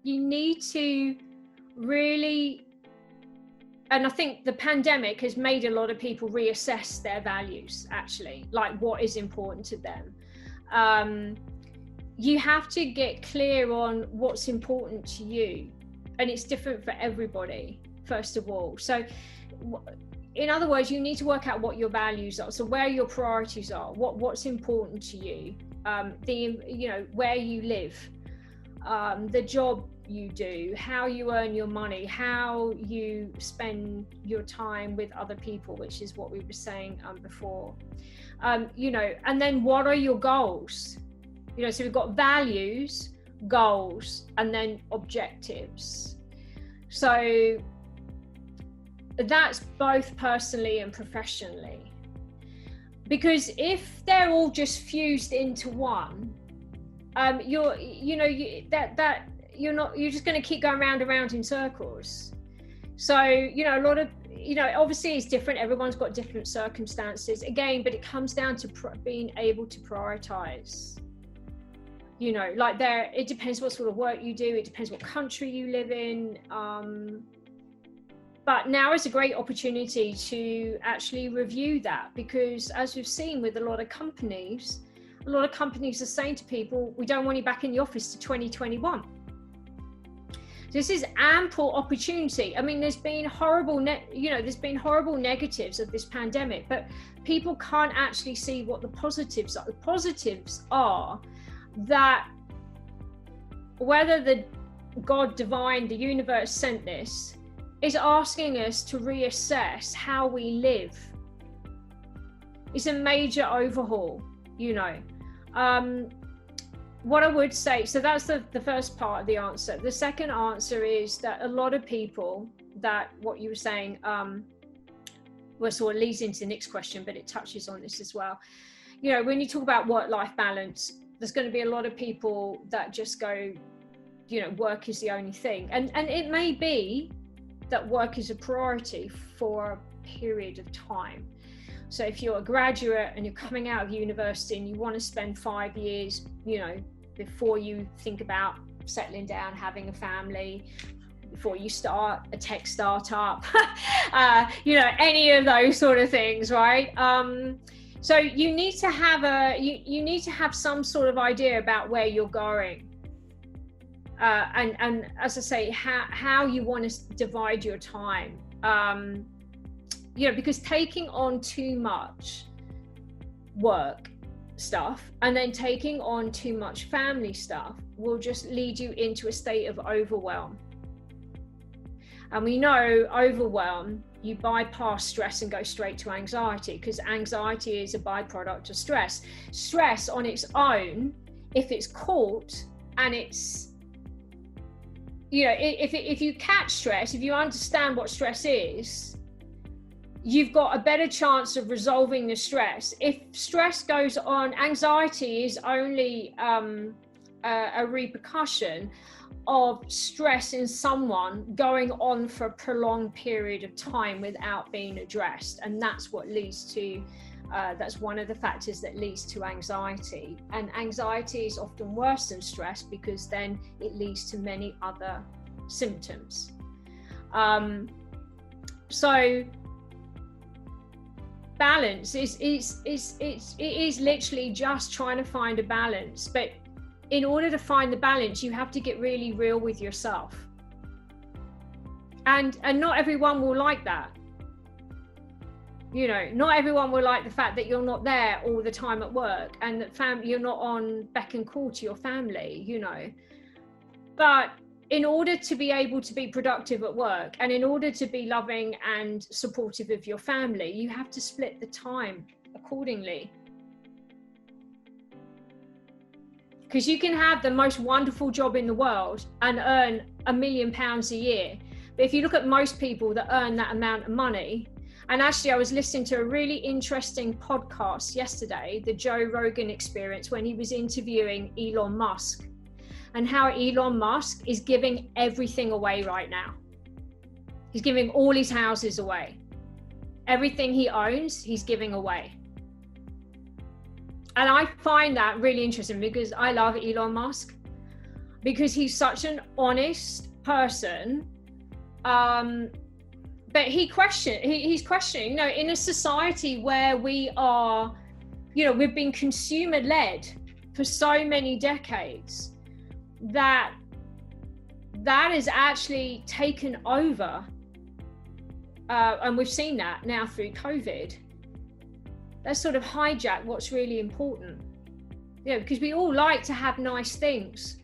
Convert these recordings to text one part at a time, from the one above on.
you need to really, and I think the pandemic has made a lot of people reassess their values, actually, like what is important to them. You have to get clear on what's important to you, and it's different for everybody, first of all. So in other words, you need to work out what your values are, so where your priorities are, what's important to you, where you live, the job you do, how you earn your money, how you spend your time with other people, which is what we were saying before, and then what are your goals? So we've got values, goals, and then objectives. So that's both personally and professionally, because if they're all just fused into one, you're just going to keep going round and round in circles. So a lot of obviously it's different, everyone's got different circumstances again, but it comes down to being able to prioritize. It depends what sort of work you do, it depends what country you live in, but now is a great opportunity to actually review that, because as we've seen with a lot of companies are saying to people, we don't want you back in the office to 2021. This is ample opportunity. I mean, there's been horrible negatives of this pandemic, but people can't actually see what the positives are. The positives are that whether the God divine, the universe sent this, is asking us to reassess how we live. It's a major overhaul, What I would say, so that's the first part of the answer. The second answer is that a lot of people, that what you were saying, sort of leads into the next question, but it touches on this as well. When you talk about work-life balance, there's going to be a lot of people that just go, work is the only thing. And it may be that work is a priority for a period of time. So if you're a graduate and you're coming out of university and you want to spend 5 years, before you think about settling down, having a family, before you start a tech startup, any of those sort of things, right? So you need to have you need to have some sort of idea about where you're going, and as I say, how you want to divide your time. Because taking on too much work stuff and then taking on too much family stuff will just lead you into a state of overwhelm. And we know overwhelm, you bypass stress and go straight to anxiety, because anxiety is a byproduct of stress. Stress on its own, if it's caught and it's, if you catch stress, if you understand what stress is, you've got a better chance of resolving the stress. If stress goes on, anxiety is only a repercussion of stress in someone going on for a prolonged period of time without being addressed. And that's what leads to, that's one of the factors that leads to anxiety. And anxiety is often worse than stress because then it leads to many other symptoms. So balance it is literally just trying to find a balance. But in order to find the balance, you have to get really real with yourself. And not everyone will like that. Not everyone will like the fact that you're not there all the time at work and that you're not on beck and call to your family, But in order to be able to be productive at work and in order to be loving and supportive of your family, you have to split the time accordingly. Because you can have the most wonderful job in the world and earn £1 million a year. But if you look at most people that earn that amount of money, and actually I was listening to a really interesting podcast yesterday, the Joe Rogan Experience, when he was interviewing Elon Musk, and how Elon Musk is giving everything away right now. He's giving all his houses away. Everything he owns, he's giving away. And I find that really interesting because I love Elon Musk. because he's such an honest person. But he's questioning, in a society where we are, we've been consumer led for so many decades, that is actually taken over. And we've seen that now through COVID. That's sort of hijacked what's really important. Because we all like to have nice things,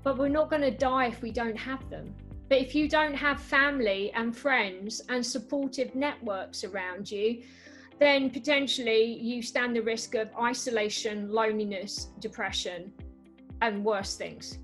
but we're not going to die if we don't have them. But if you don't have family and friends and supportive networks around you, then potentially you stand the risk of isolation, loneliness, depression, and worse things.